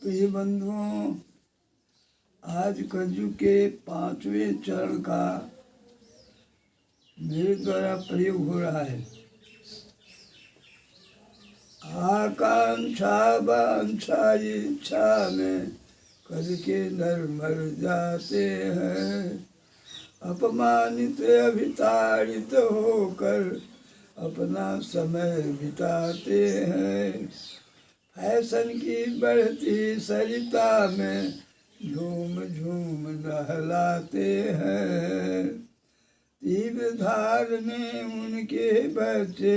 प्रिय बंधुओं, आज कलयुग के 5वें चरण का मेरे द्वारा प्रयोग हो रहा है। आकांक्षा वांछा इच्छा में करके नर मर जाते हैं, अपमानित अभिताड़ित होकर अपना समय बिताते हैं। फैशन की बढ़ती सरिता में झूम झूम नहलाते हैं। तीव्र धार में उनके बच्चे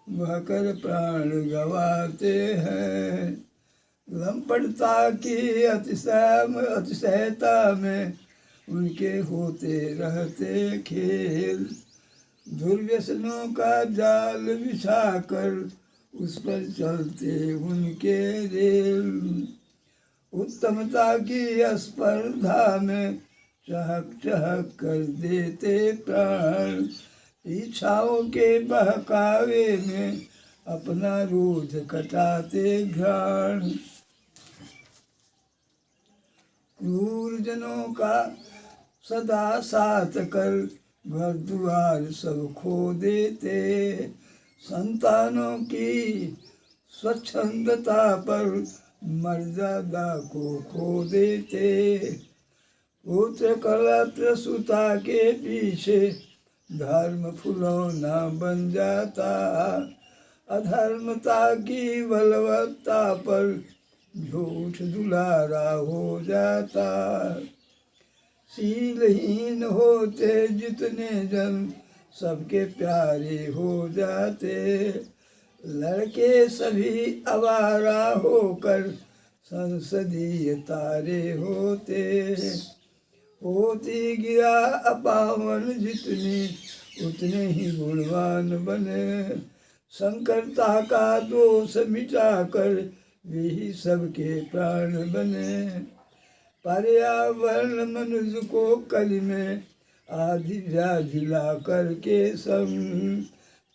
बहकर प्राण गंवाते हैं। लंपटता की अतिशयता में उनके होते रहते खेल। दुर्व्यसनों का जाल बिछाकर उस पर चलते उनके रेल। उत्तमता की स्पर्धा में चहक चहक कर देते प्राण। इच्छाओं के बहकावे में अपना रोज कटाते घ्राण। क्रूर जनों का सदा साथ कर घर द्वार सब खो देते। संतानों की स्वच्छंदता पर मर्यादा को खो देते। पुत्र कलत्र सुता के पीछे धर्म फुलौना बन जाता। अधर्मता की बलवत्ता पर झूठ दुलारा हो जाता। शीलहीन होते जितने जन सबके प्यारे हो जाते। लड़के सभी आवारा होकर संसदीय तारे होते। होती गिरा अपावन जितनी उतने ही गुणवान बने। संकरता का दोष मिटाकर वे ही सबके प्राण बने। पर्यावरण मनुष्य को कली में आदि व्याधि ला करके संग।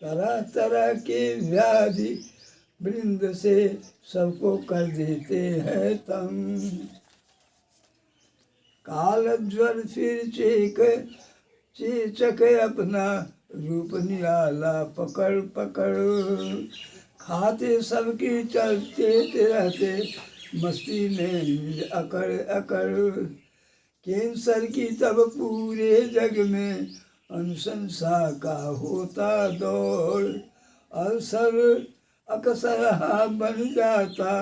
तरह तरह के व्याधि वृंद से सबको कर देते हैं तंग। काल ज्वर फिर चेचक अपना रूप निराला पकड़ पकड़। खाते सबकी चलते रहते मस्ती में अकड़ अकड़। कैंसर की तब पूरे जग में अनुशंसा का होता दौड़। अल्सर अक्सर बन जाता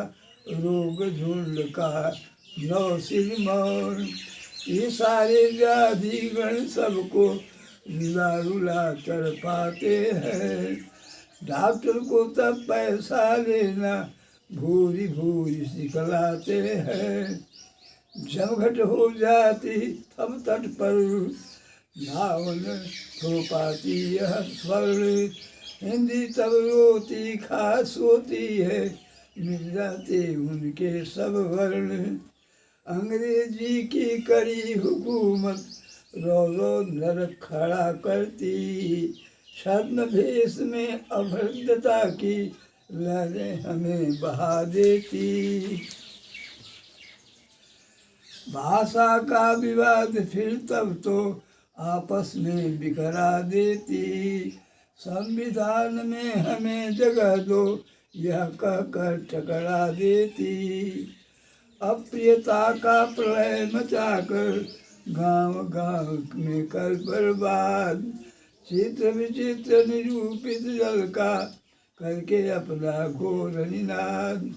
रोग झुंड का नौसिरमौर। ये सारे व्याधि गण सबको रुला रुला तड़पाते हैं। डॉक्टर को तब पैसा लेना भूरी भूरी सिखलाते हैं। जमघट हो जाती तब तट पर नावन हो पाती यह स्वर। हिंदी तब रोती खास होती है, मिल जाते उनके सब वर्ण। अंग्रेजी की कड़ी हुकूमत रो रो नर खड़ा करती। छद्म भेष में अभद्रता की लहरें हमें बहा देती। भाषा का विवाद फिर तब तो आपस में बिखरा देती। संविधान में हमें जगह दो यह कहकर टकरा देती। अप्रियता का प्रलय मचाकर गांव गांव में कर बर्बाद। चित्र विचित्र निरूपित जल का करके अपना घोर निनाद।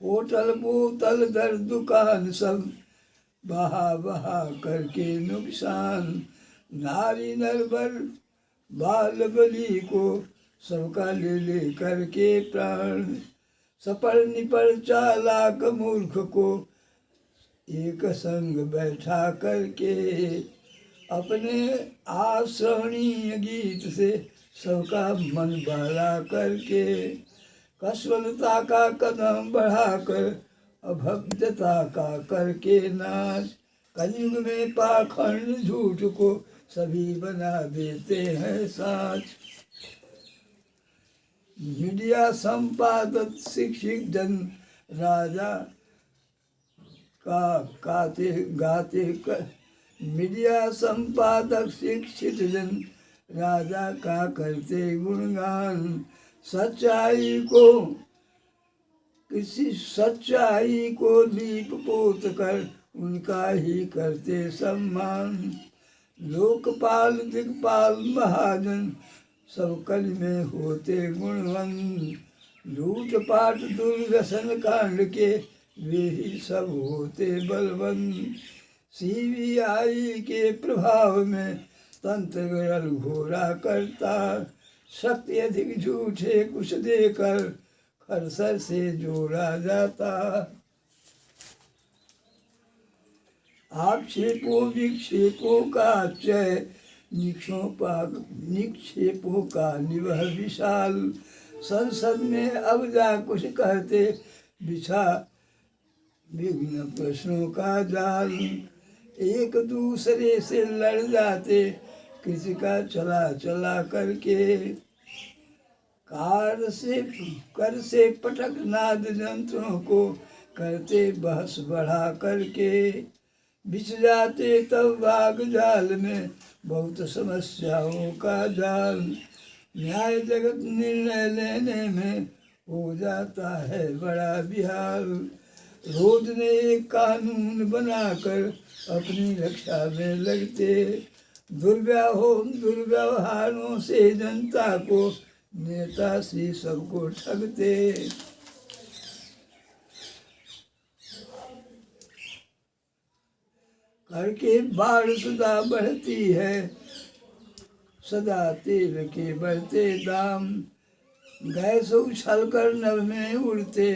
होटल बोतल दर दुकान सब बहा बहा करके नुकसान। नारी नरबर बाल बलि को सबका ले ले करके प्राण। सपर निपर चालाक मूर्ख को एक संग बैठा करके। अपने आश्रणीय गीत से सबका मन बहला करके। कसवलता का कदम बढ़ाकर अभद्रता का करके नाश। कलयुग में पाखंड झूठ को सभी बना देते हैं साच। मीडिया संपादक शिक्षित जन राजा का गाते गाते मीडिया संपादक शिक्षित जन राजा का करते गुणगान। सच्चाई को लीप पोत कर उनका ही करते सम्मान। लोकपाल दिक्पाल महाजन सब कल में होते गुणवंत। लूट पाट दुर्व्यसन कांड के वे ही सब होते बलवंत। सीबीआई के प्रभाव में तंत्र गड़ल घोरा करता। शक्ति अधिक झूठे कुछ देकर खरसर से जोड़ा जाता। आक्षेपों विक्षेपों का चय निक्षेपों का निवह विशाल। संसद में अब जा कुछ कहते बिछा विघ्न प्रश्नों का जाल। एक दूसरे से लड़ जाते किसी का चला चला करके। कर से पटक नाद यंत्रों को करते बहस बढ़ा करके। बिछ जाते तब बाग जाल में बहुत समस्याओं का जाल। न्याय जगत निर्णय लेने में हो जाता है बड़ा बिहाल। रोज नए कानून बनाकर अपनी रक्षा में लगते। दुर्व्यवहारों से जनता को नेता से सबको ठगते। करके बाढ़ सदा बढ़ती है, सदा तेल के बढ़ते दाम। गैस उछल कर नभ में उड़ते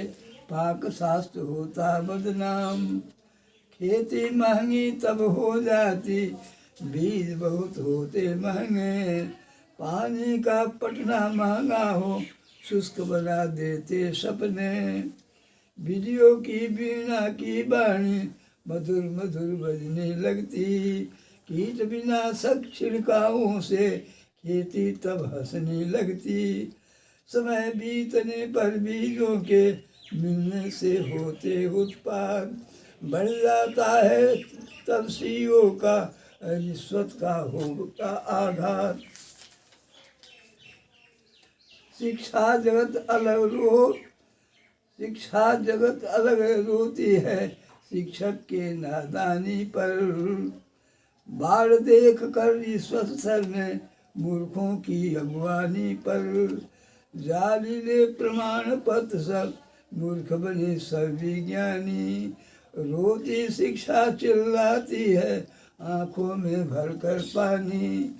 पाक शास्त्र होता बदनाम। खेती महंगी तब हो जाती बीज बहुत होते महंगे। पानी का पटना महंगा हो शुष्क बना देते सपने। बिजलियों की बीणा की बाणी मधुर मधुर बजने लगती। कीट विनाशक छिड़कावों से खेती तब हंसने लगती। समय बीतने पर बीजों के मिलने से होते उत्पाद। बढ़ जाता है तब सीओ का रिश्वत का होता आघात। शिक्षा जगत अलग रोती है शिक्षक के नादानी पर। बाढ़ देख कर रिश्वत सर में मूर्खों की अगुवानी पर। जालीले प्रमाण पत्र सब मूर्ख बने सब विज्ञानी। रोती शिक्षा चिल्लाती है आंखों में भरकर पानी।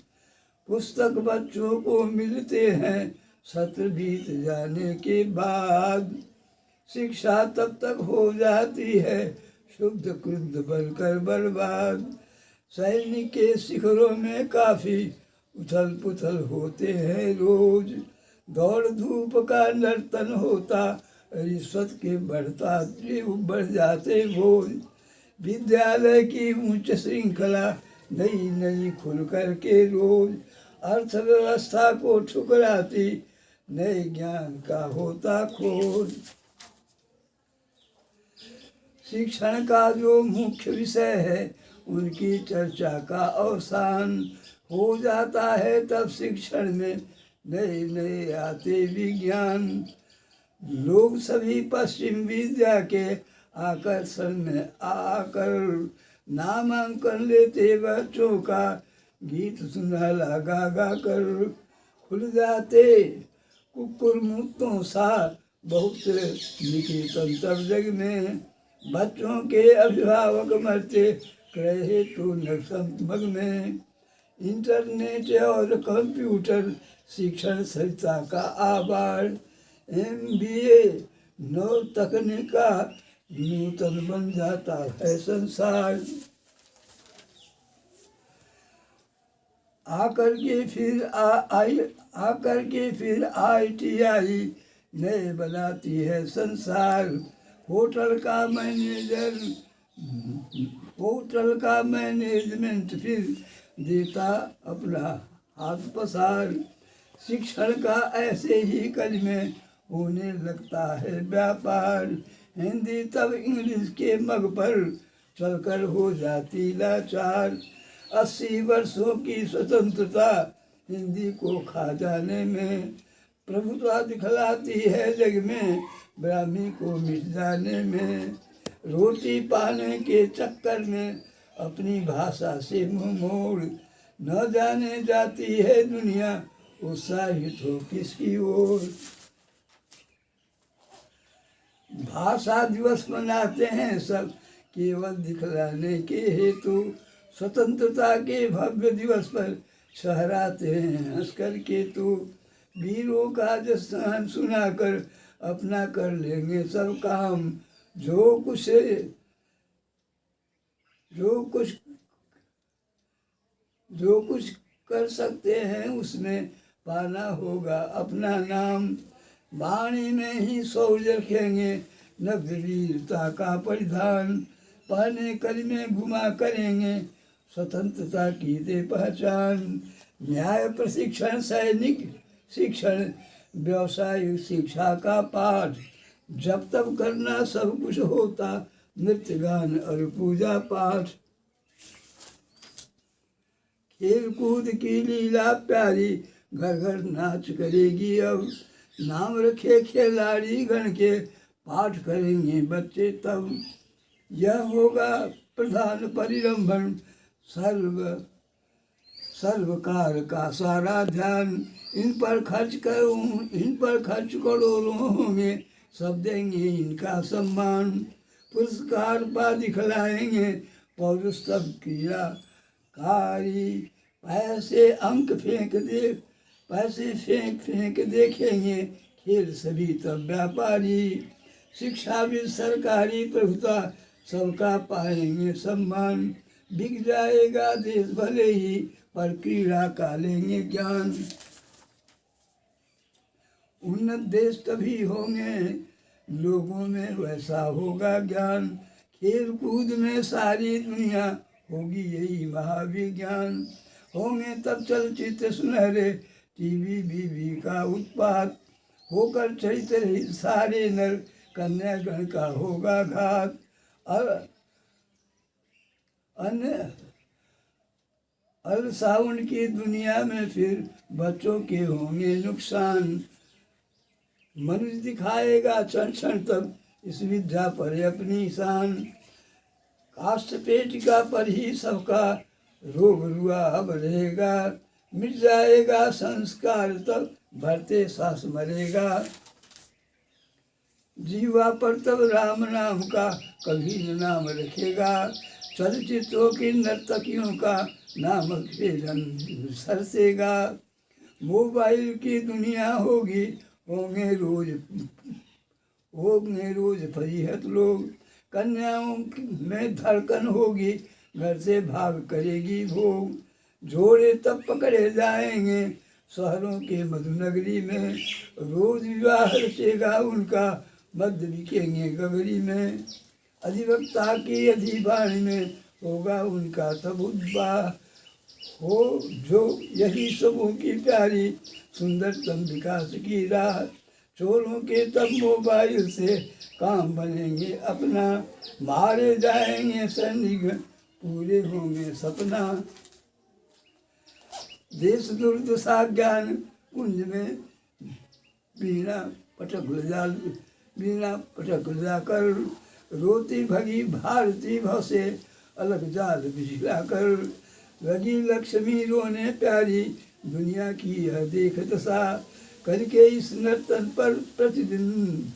पुस्तक बच्चों को मिलते हैं सत्र बीत जाने के बाद। शिक्षा तब तक हो जाती है शुद्ध क्रुद्ध बनकर बर्बाद। सैनिक के शिखरों में काफी उथल पुथल होते हैं रोज। दौड़ धूप का नर्तन होता रिश्वत के बढ़ जाते बोझ। विद्यालय की उच्च श्रृंखला नई नई खुल कर के रोज। अर्थव्यवस्था को ठुकराती नए ज्ञान का होता खोज। शिक्षण का जो मुख्य विषय है उनकी चर्चा का अवसान हो जाता है तब शिक्षण में नए नए आते विज्ञान। लोग सभी पश्चिम विद्या के आकर्षण में आकर नामांकन लेते बच्चों का गीत सुनहला गा गा कर। खुल जाते कुकुर मुक्तों सा बहुत निकेतन तब जग में। बच्चों के अभिभावक मरते रहे तो नक्समग में। इंटरनेट और कंप्यूटर शिक्षण सरिता का आभार। MBA नव तकनीक का नूतन बन जाता है संसार। आकर के फिर ITI नए बनाती है संसार। होटल का मैनेजमेंट फिर देता अपना हाथ पसार। शिक्षण का ऐसे ही कल में होने लगता है व्यापार। हिंदी तब इंग्लिश के मग पर चलकर हो जाती लाचार। 80 वर्षों की स्वतंत्रता हिंदी को खा जाने में, प्रभुत्व दिखलाती है जग में ब्राह्मी को मिट जाने में। रोटी पाने के चक्कर में अपनी भाषा से मुंह मोड़, न जाने जाती है दुनिया उत्साहित हो किसकी ओर। भाषा दिवस मनाते हैं सब केवल दिखलाने के हेतु, स्वतंत्रता के भव्य दिवस पर सहराते हैं हंसकर केतु। वीरों का जश्न सुनाकर अपना कर लेंगे सब काम, जो कुछ कर सकते हैं उसमें पाना होगा अपना नाम। वाणी में ही शौर्य रखेंगे नव्य वीरता का परिधान, पहने कलमे घुमा करेंगे स्वतंत्रता की दे पहचान। न्याय प्रशिक्षण, सैनिक शिक्षण, व्यवसायिक शिक्षा का पाठ, जब तब करना सब कुछ होता नृत्य गान और पूजा पाठ। खेल कूद की लीला प्यारी घर घर नाच करेगी अब, नाम रखे खिलाड़ी गण के पाठ करेंगे बच्चे तब। यह होगा प्रधान परिरंभन सर्वकार का सारा ध्यान, इन पर खर्च करोड़ों होंगे सब देंगे इनका सम्मान। पुरस्कार पा दिखलाएंगे पौरुष सब क्रियाकारी, पैसे फेंक देखेंगे खेल सभी तब व्यापारी। शिक्षा भी सरकारी प्रभुता सबका पाएंगे सम्मान, बिक जाएगा देश भले ही पर क्रीड़ा का लेंगे ज्ञान। उन्नत देश तभी होंगे लोगों में वैसा होगा ज्ञान, खेल कूद में सारी दुनिया होगी यही महाविज्ञान। होंगे तब चलचित्र सुनहरे टीवी बीवी का उत्पात, होकर चरित्र सारे नर कन्यागण का होगा घात। अल्साउंड की दुनिया में फिर बच्चों के होंगे नुकसान, मनुष्य दिखाएगा क्षण क्षण तब इस विद्या पर अपनी शान। काष्ठ पेटिका पर ही सबका रोग रुआ अब रहेगा, मिट जाएगा संस्कार तब भरते सांस मरेगा। जीवा पर तब राम नाम का कभी न नाम रखेगा, चलचित्रों की नर्तकियों का नाम खेलन सरसेगा। मोबाइल की दुनिया होगी होंगे रोज फरीहत लोग, कन्याओं में धड़कन होगी घर से भाग करेगी भोग। जोड़े तब पकड़े जाएंगे शहरों के मधुनगरी में, रोज विवाह रचेगा उनका मध्य बिकेंगे गगरी में। अधिवक्ता की अधिवाणी में होगा उनका तब उद्वाह, हो जो यही सबों की प्यारी सुंदरतम विकास की राह। चोरों के तब मोबाइल से काम बनेंगे अपना, मारे जाएंगे सैनिक पूरे होंगे सपना। देश दुर्दशा ज्ञान कुंज में बीना पटक जाकर, रोती भगी भारती भव से अलग जाल बिछला कर। लगी लक्ष्मी रोने प्यारी दुनिया की यह देख दशा, करके इस नर्तन पर प्रतिदिन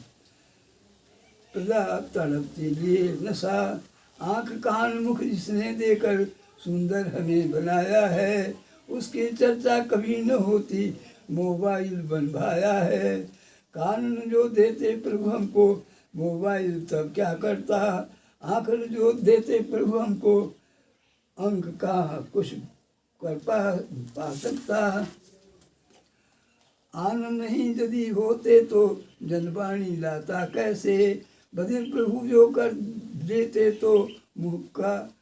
प्रजा तड़पती लिए नशा। आँख कान मुख जिसने देकर सुंदर हमें बनाया है, उसकी चर्चा कभी न होती मोबाइल बनवाया है। कानून जो देते प्रभु हमको मोबाइल तब क्या करता, आँख जो देते प्रभु हमको अंक का कुछ कर पा सकता। आनंद नहीं यदि होते तो जनवाणी लाता कैसे, बदिल प्रभु जो कर देते तो मुख का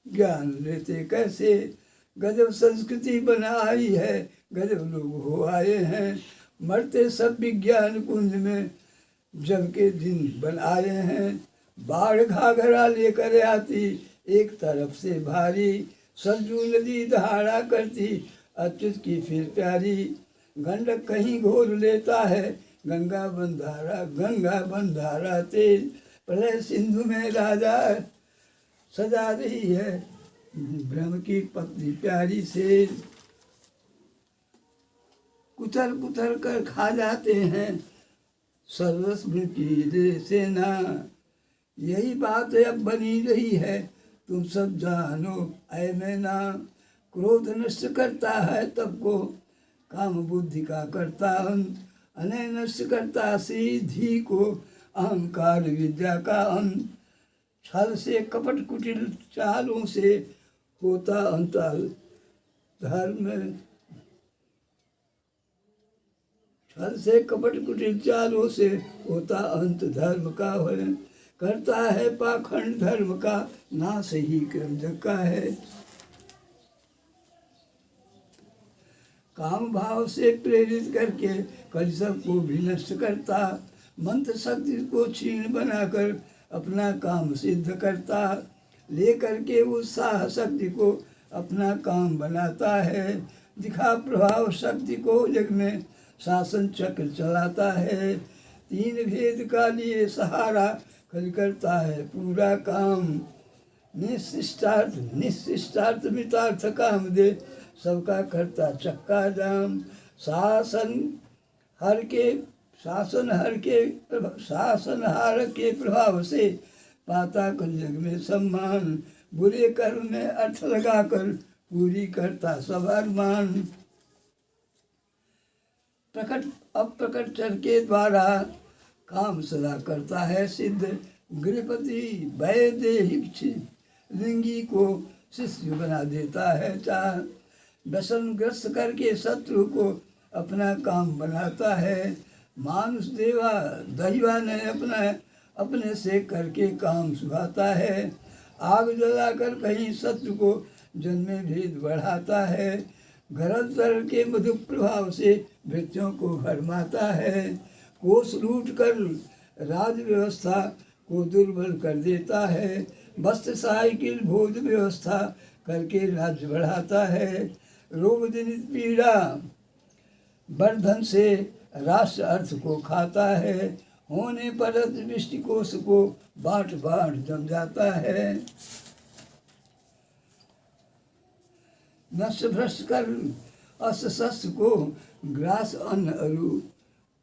ज्ञान लेते कैसे। गजब संस्कृति बनाई है गजब लोग हो आए हैं, मरते सब विज्ञान कुंज में जब के दिन बन आए हैं। बाढ़ घाघरा लेकर आती एक तरफ से भारी, सरजू नदी दहाड़ा करती अच्युत की फिर प्यारी। गंडक कहीं घोर लेता है गंगा बंधारा तेज, प्रलय सिंधु में राजा सजा रही है ब्रह्म की पत्नी प्यारी से। कुतर कुतर कर खा जाते हैं सर्वस्व की सेना, यही बात अब बनी रही है तुम सब जानो ऐ मैना। क्रोध नष्ट करता है तब को काम बुद्धि का करता अंत, अनय नष्ट करता सीधी को अहंकार विद्या का अंत। छल से कपट कुटिल चालों से होता अंत धर्म, छल से कपट कुटिल चालों से होता अंत धर्म का है। करता है पाखंड धर्म का नाश ही क्रम का है। काम भाव से प्रेरित करके कलिसब को भी नष्ट करता, मंत्र शक्ति को क्षीण बनाकर अपना काम सिद्ध करता, लेकर के उत्साह शक्ति को अपना काम बनाता है। दिखा प्रभाव शक्ति को जग में शासन चक्र चलाता है। तीन भेद का लिए सहारा खल करता है पूरा काम, निशिष्टार्थ मितार्थ काम दे सबका करता चक्का जाम। शासन हर के प्रभाव से पाता कर जग में सम्मान, बुरे कर्म में अर्थ लगाकर पूरी करता सब अरमान। प्रकट अप्रकट चर के द्वारा काम सदा करता है सिद्ध, गृहपति वैदेहिक लिंगी को शिष्य बना देता है चाह। व्यसन ग्रस्त करके शत्रु को अपना काम बनाता है, मानुष देवा दैवा ने अपने से करके काम सुहाता है। आग जलाकर कहीं शत्रु को जन्मे भेद बढ़ाता है, घरतर के मधु प्रभाव से भृत्यों को भरमाता है। कोष लूट कर राज व्यवस्था को दुर्बल कर देता है, वस्त्र साइकिल भोज व्यवस्था करके राज्य बढ़ाता है। रोग जनित पीड़ा वर्धन से राष्ट्र अर्थ को खाता है, होने पर दृष्टि कोष को बांट बांट जम जाता है। नष्ट भ्रष्ट कर अस्त्र शस्त्र को ग्रास अन्न अरु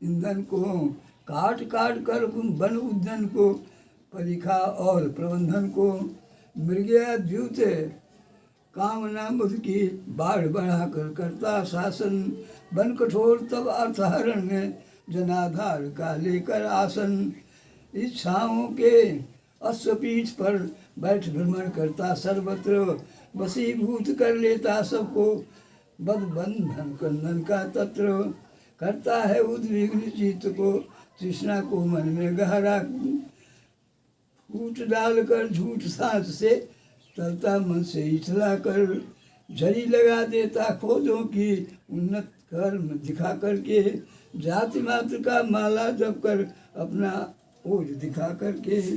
ईंधन को, काट काट कर वन उद्यान को परीक्षा और प्रबंधन को। मृगया द्यूत कामना बुद्ध की बाढ़ बढ़ाकर करता शासन, वन कठोर तब अर्थहरण में जनाधार का लेकर आसन। इच्छाओं के अश्वपीठ पर बैठ भ्रमण करता सर्वत्र, वशीभूत कर लेता सबको बद बंधन कंदन का तत्र। करता है उद्विग्न चित्त को तृष्णा को मन में गहरा, फूट डालकर झूठ सांस से चलता मन से इछला कर। झड़ी लगा देता खोजों की उन्नत कर्म दिखा करके, जाति मात्र का माला जप कर अपना ओज दिखा करके।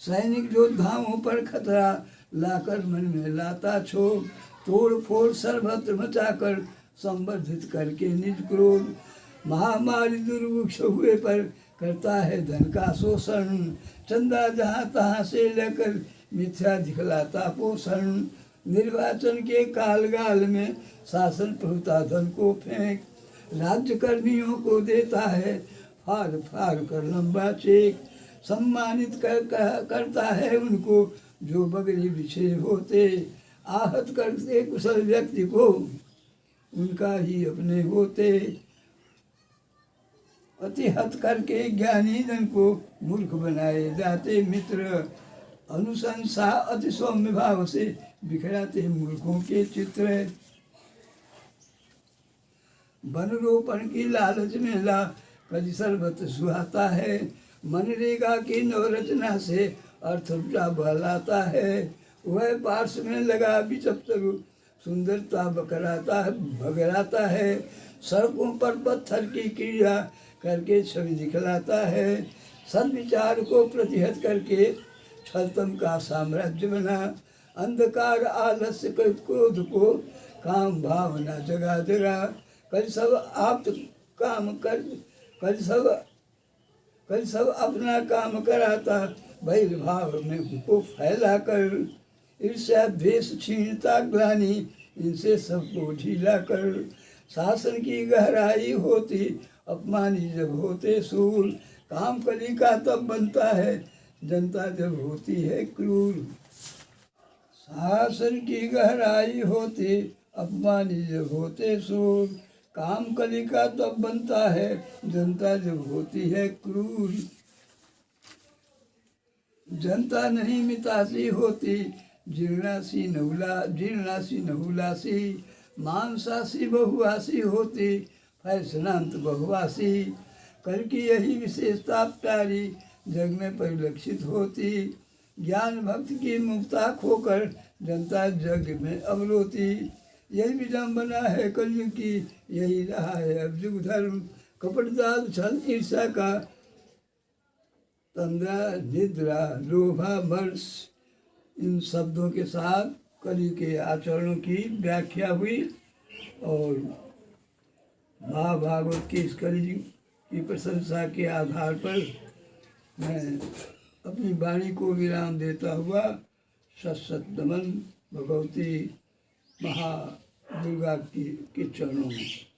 सैनिक योद्धाओं पर खतरा लाकर मन में लाता क्षोभ, तोड़ फोड़ सर्वत्र मचाकर संवर्धित करके निज क्रोध। महामारी दुर्भिक्ष हुए पर करता है धन का शोषण, चंदा जहाँ तहाँ से लेकर मिथ्या दिखलाता पोषण। निर्वाचन के कालगाल में शासन प्रभुता धन को फेंक, राज्य कर्मियों को देता है फाड़ फाड़ कर लंबा चेक। सम्मानित करता है उनको जो बगड़ी बिछे होते, आहत करते कुशल व्यक्ति को उनका ही अपने होते। अतिहत करके ज्ञानी जन को मूर्ख बनाए जाते मित्र, अनुशंसा अति सौम्य भाव से बिखराते मूर्खों के चित्र। वन रोपण की लालच में ला कभी सर्वत सुहाता है, मनरेगा की नवरचना से अर्थ रुचा बहलाता है। वह पार्श्व में लगा बिचपतरु सुंदरता बकराता है, भगराता है। सड़कों पर पत्थर की क्रिया करके छवि दिखलाता है। सद्विचार को प्रतिहत करके छलतम का साम्राज्य बना। अंधकार आलस्य क्रोध को काम भावना जगा जगा। कल सब आप काम कर कल सब अपना काम कराता। भैरभाव में उनको फैला कर। ईर्ष्या द्वेष क्षीणता ग्लानि इनसे सबको ढीला कर। शासन की गहराई होती अपमानी जब होते सूर। काम कली का तब बनता है जनता जब होती है क्रूर। शासन की गहराई होती अपमानी जब होते सूर। काम कली का तब बनता है जनता जब होती है क्रूर। जनता नहीं मितासी होती जीर्णासी नहुलासी। मांसासी बहुवासी होती फैसनांत बहुवासी। कल की यही विशेषता प्यारी जग में परिलक्षित होती। ज्ञान भक्त की मुक्ता खोकर जनता जग में अवलोती। यही विडम्बना है कलयुग की, यही रहा है अब युग धर्म। कपट दाल छल ईर्षा का तंद्रा निद्रा लोभा मर्ष, इन शब्दों के साथ कलि के आचरणों की व्याख्या हुई। और महाभागवत की इस कलि की प्रशंसा के आधार पर मैं अपनी वाणी को विराम देता हुआ सत नमन भगवती महादुर्गा के चरणों में।